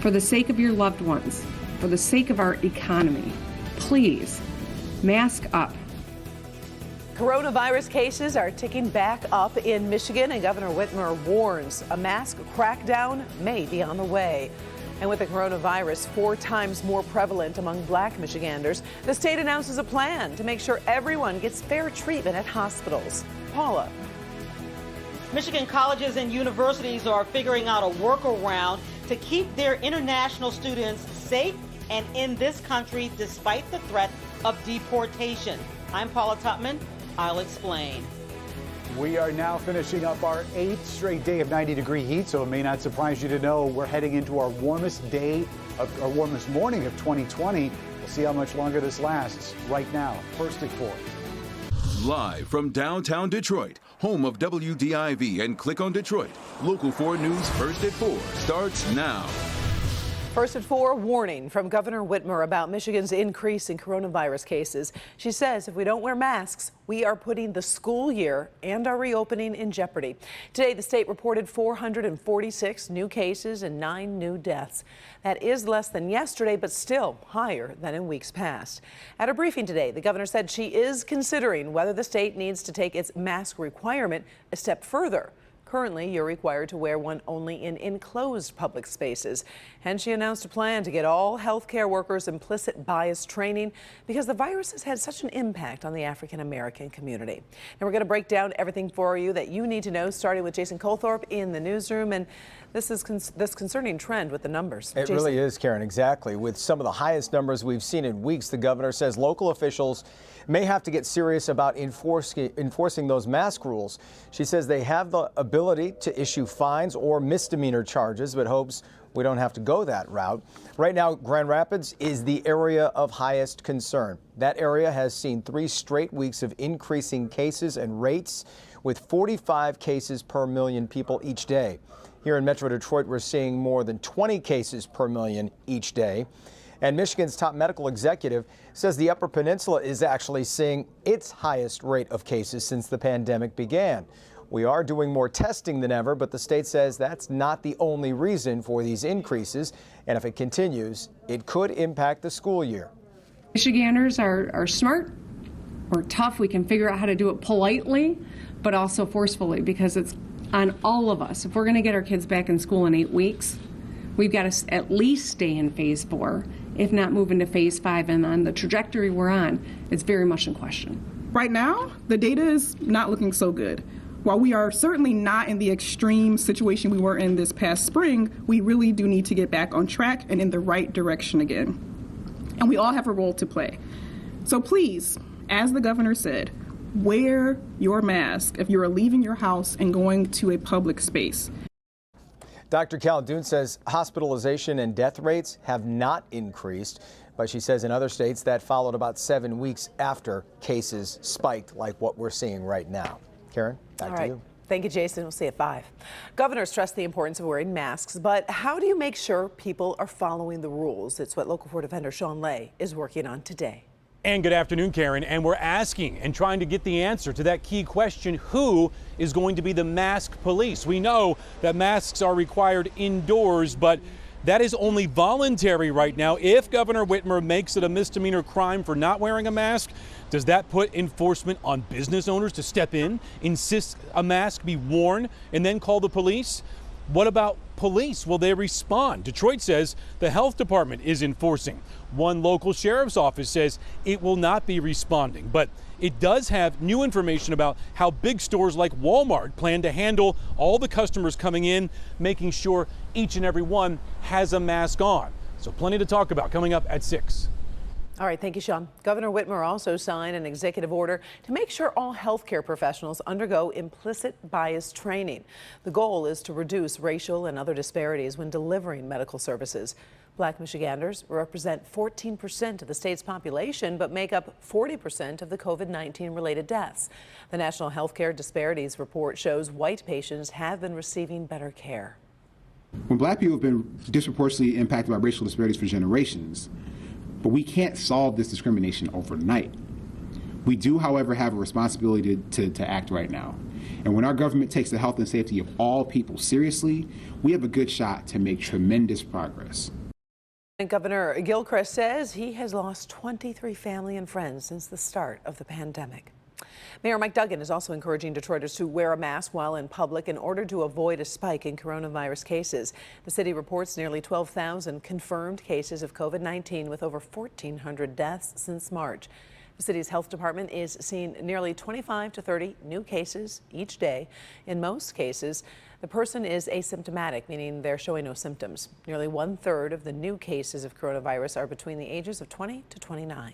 For the sake of your loved ones, for the sake of our economy, please mask up. Coronavirus cases are ticking back up in Michigan, and Governor Whitmer warns a mask crackdown may be on the way. And with the coronavirus 4 times more prevalent among Black Michiganders, the state announces a plan to make sure everyone gets fair treatment at hospitals. Paula. Michigan colleges and universities are figuring out a workaround to keep their international students safe and in this country despite the threat of deportation. I'm Paula Tutman. I'll explain. We are now finishing up our 8th straight day of 90-degree heat, so it may not surprise you to know we're heading into our warmest morning of 2020. We'll see how much longer this lasts right now. First at 4. Live from downtown Detroit, home of WDIV and Click on Detroit, Local 4 News First at 4 starts now. First at 4, warning from Governor Whitmer about Michigan's increase in coronavirus cases. She says if we don't wear masks, we are putting the school year and our reopening in jeopardy. Today, the state reported 446 new cases and 9 new deaths. That is less than yesterday, but still higher than in weeks past. At a briefing today, the governor said she is considering whether the state needs to take its mask requirement a step further. Currently, you're required to wear one only in enclosed public spaces. And she announced a plan to get all healthcare workers implicit bias training because the virus has had such an impact on the African-American community. And we're going to break down everything for you that you need to know, starting with Jason Colthorpe in the newsroom. And this is this concerning trend with the numbers. It really is, Karen, exactly. With some of the highest numbers we've seen in weeks, the governor says local officials may have to get serious about enforcing those mask rules. She says they have the ability to issue fines or misdemeanor charges, but hopes we don't have to go that route. Right now, Grand Rapids is the area of highest concern. That area has seen 3 straight weeks of increasing cases and rates, with 45 cases per million people each day. Here in Metro Detroit, we're seeing more than 20 cases per million each day. And Michigan's top medical executive says the Upper Peninsula is actually seeing its highest rate of cases since the pandemic began. We are doing more testing than ever, but the state says that's not the only reason for these increases. And if it continues, it could impact the school year. Michiganders are smart, we're tough, we can figure out how to do it politely, but also forcefully, because it's on all of us. If we're going to get our kids back in school in 8 weeks, we've got to at least stay in phase 4, if not move into phase 5. And on the trajectory we're on, it's very much in question. Right now, the data is not looking so good. While we are certainly not in the extreme situation we were in this past spring, we really do need to get back on track and in the right direction again. And we all have a role to play. So please, as the governor said, wear your mask if you're leaving your house and going to a public space. Dr. Calhoun says hospitalization and death rates have not increased, but she says in other states that followed about 7 weeks after cases spiked like what we're seeing right now. Karen, back to you. Thank you, Jason. We'll see you at 5. Governor stressed the importance of wearing masks, but how do you make sure people are following the rules? It's what Local 4 Defender Sean Lay is working on today. And good afternoon, Karen. And we're asking and trying to get the answer to that key question: who is going to be the mask police? We know that masks are required indoors, but that is only voluntary right now. If Governor Whitmer makes it a misdemeanor crime for not wearing a mask, does that put enforcement on business owners to step in, insist a mask be worn, and then call the police? What about police? Will they respond? Detroit says the health department is enforcing. One local sheriff's office says it will not be responding, but it does have new information about how big stores like Walmart plan to handle all the customers coming in, making sure each and every one has a mask on. So plenty to talk about coming up at 6. All right, thank you, Sean. Governor Whitmer also signed an executive order to make sure all healthcare professionals undergo implicit bias training. The goal is to reduce racial and other disparities when delivering medical services. Black Michiganders represent 14% of the state's population, but make up 40% of the COVID-19 related deaths. The National Healthcare Disparities Report shows white patients have been receiving better care. When Black people have been disproportionately impacted by racial disparities for generations, but we can't solve this discrimination overnight. We do, however, have a responsibility to act right now. And when our government takes the health and safety of all people seriously, we have a good shot to make tremendous progress. And Governor Gilchrist says he has lost 23 family and friends since the start of the pandemic. Mayor Mike Duggan is also encouraging Detroiters to wear a mask while in public in order to avoid a spike in coronavirus cases. The city reports nearly 12,000 confirmed cases of COVID-19 with over 1,400 deaths since March. The city's health department is seeing nearly 25 to 30 new cases each day. In most cases, the person is asymptomatic, meaning they're showing no symptoms. Nearly 1/3 of the new cases of coronavirus are between the ages of 20 to 29.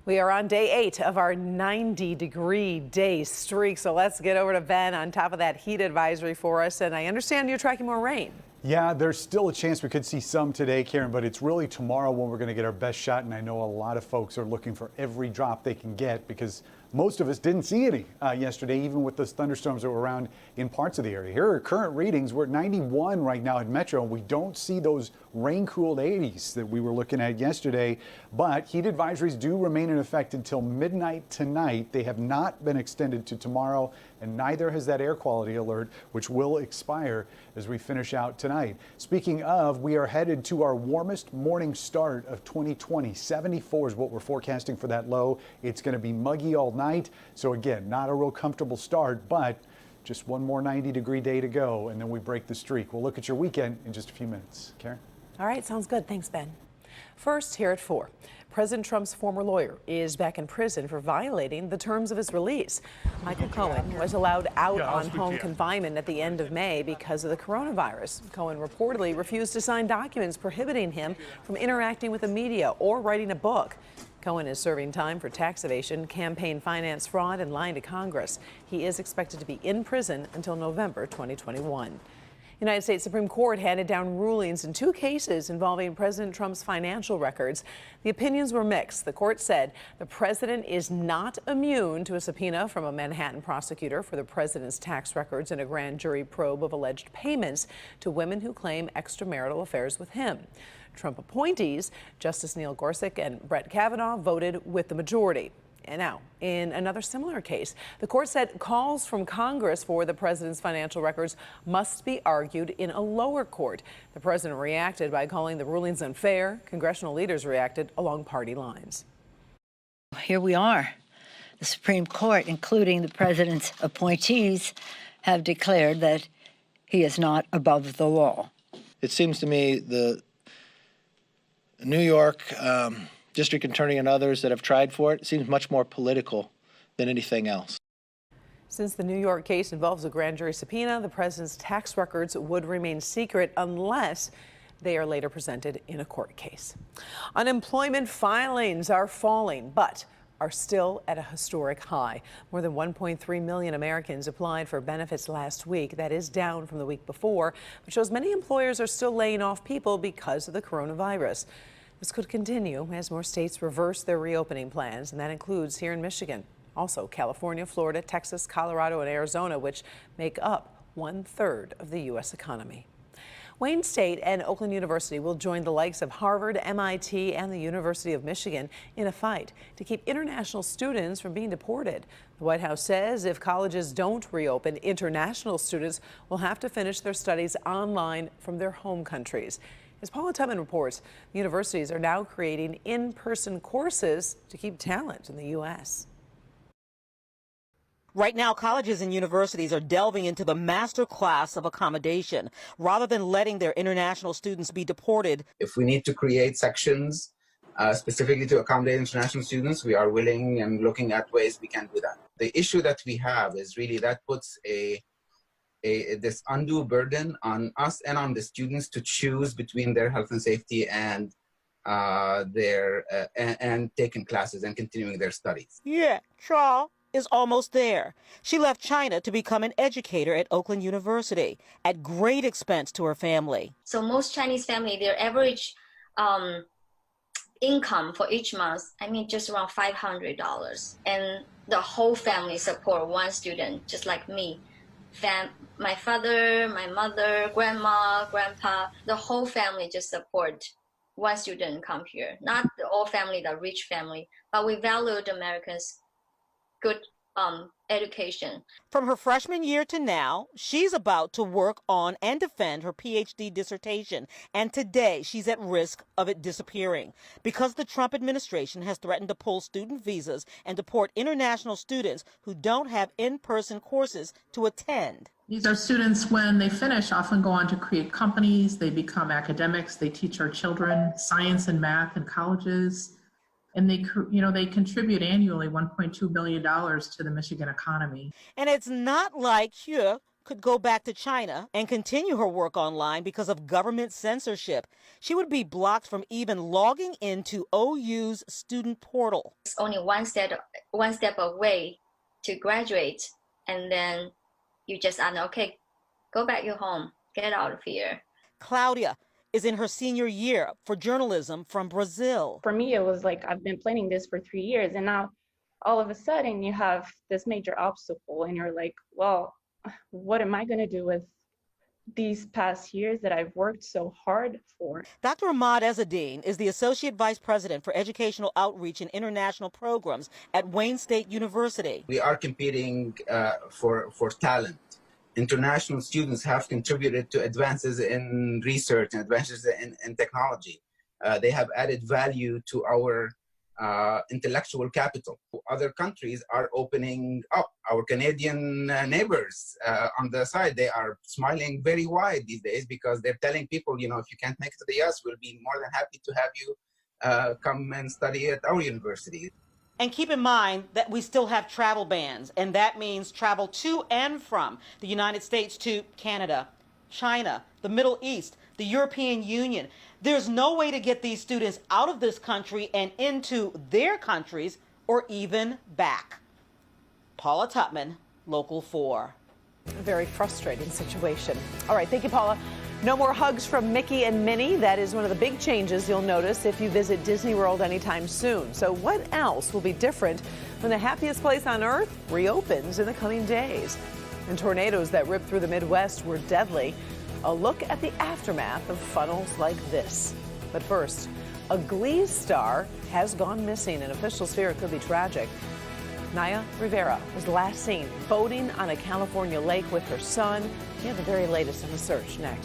We are on day 8 of our 90-degree day streak, so let's get over to Ben on top of that heat advisory for us. And I understand you're tracking more rain. Yeah, there's still a chance we could see some today, Karen, but it's really tomorrow when we're going to get our best shot. And I know a lot of folks are looking for every drop they can get because most of us didn't see any yesterday, even with those thunderstorms that were around in parts of the area. Here are current readings. We're at 91 right now at Metro. We don't see those rain-cooled 80s that we were looking at yesterday, but heat advisories do remain in effect until midnight tonight. They have not been extended to tomorrow, and neither has that air quality alert, which will expire as we finish out tonight. Speaking of, we are headed to our warmest morning start of 2020. 74 is what we're forecasting for that low. It's going to be muggy all night. So again, not a real comfortable start, but just one more 90-degree day to go, and then we break the streak. We'll look at your weekend in just a few minutes. Karen? All right, sounds good. Thanks, Ben. First, here at 4. President Trump's former lawyer is back in prison for violating the terms of his release. Michael Cohen was allowed out on home confinement at the end of May because of the coronavirus. Cohen reportedly refused to sign documents prohibiting him from interacting with the media or writing a book. Cohen is serving time for tax evasion, campaign finance fraud, and lying to Congress. He is expected to be in prison until November 2021. United States Supreme Court handed down rulings in 2 cases involving President Trump's financial records. The opinions were mixed. The court said the president is not immune to a subpoena from a Manhattan prosecutor for the president's tax records in a grand jury probe of alleged payments to women who claim extramarital affairs with him. Trump appointees, Justice Neil Gorsuch and Brett Kavanaugh, voted with the majority. And now, in another similar case, the court said calls from Congress for the president's financial records must be argued in a lower court. The president reacted by calling the rulings unfair. Congressional leaders reacted along party lines. Here we are. The Supreme Court, including the president's appointees, have declared that he is not above the law. It seems to me the New York district attorney and others that have tried for it seems much more political than anything else. Since the New York case involves a grand jury subpoena, the president's tax records would remain secret unless they are later presented in a court case. Unemployment filings are falling, but are still at a historic high. More than 1.3 million Americans applied for benefits last week. That is down from the week before, but shows many employers are still laying off people because of the coronavirus. This could continue as more states reverse their reopening plans, and that includes here in Michigan. Also, California, Florida, Texas, Colorado, and Arizona, which make up 1/3 of the U.S. economy. Wayne State and Oakland University will join the likes of Harvard, MIT, and the University of Michigan in a fight to keep international students from being deported. The White House says if colleges don't reopen, international students will have to finish their studies online from their home countries. As Paula Tubman reports, universities are now creating in-person courses to keep talent in the U.S. Right now, colleges and universities are delving into the master class of accommodation rather than letting their international students be deported. If we need to create sections specifically to accommodate international students, we are willing and looking at ways we can do that. The issue that we have is really that puts this undue burden on us and on the students to choose between their health and safety and taking classes and continuing their studies. Yeah, Charles is almost there. She left China to become an educator at Oakland University at great expense to her family. So most Chinese family, their average income for each month, just around $500. And the whole family support one student, just like me. My father, my mother, grandma, grandpa, the whole family just support one student come here, not the all family, the rich family, but we value the Americans' good education. From her freshman year to now, she's about to work on and defend her PhD dissertation. And today, she's at risk of it disappearing because the Trump administration has threatened to pull student visas and deport international students who don't have in-person courses to attend. These are students, when they finish, often go on to create companies. They become academics. They teach our children science and math in colleges. And they contribute annually $1.2 billion to the Michigan economy. And it's not like Hue could go back to China and continue her work online because of government censorship. She would be blocked from even logging into OU's student portal. It's only one step away to graduate, and then you just okay, go back your home, get out of here. Claudia is in her senior year for journalism from Brazil. For me, it was like I've been planning this for 3 years, and now all of a sudden you have this major obstacle, and you're like, well, what am I going to do with these past years that I've worked so hard for? Dr. Ahmad Ezzedine is the Associate Vice President for Educational Outreach and International Programs at Wayne State University. We are competing for talent. International students have contributed to advances in research and advances in technology. They have added value to our intellectual capital. Other countries are opening up. Our Canadian neighbors on the side, they are smiling very wide these days because they're telling people, if you can't make it to the US, we'll be more than happy to have you come and study at our university. And keep in mind that we still have travel bans, and that means travel to and from the United States to Canada, China, the Middle East, the European Union. There's no way to get these students out of this country and into their countries or even back. Paula Tutman, Local 4. A very frustrating situation. All right, thank you, Paula. No more hugs from Mickey and Minnie. That is one of the big changes you'll notice if you visit Disney World anytime soon. So what else will be different when the happiest place on earth reopens in the coming days? And tornadoes that ripped through the Midwest were deadly. A look at the aftermath of funnels like this. But first, a Glee star has gone missing, and officials fear it could be tragic. Naya Rivera was last seen boating on a California lake with her son. We have the very latest on the search next.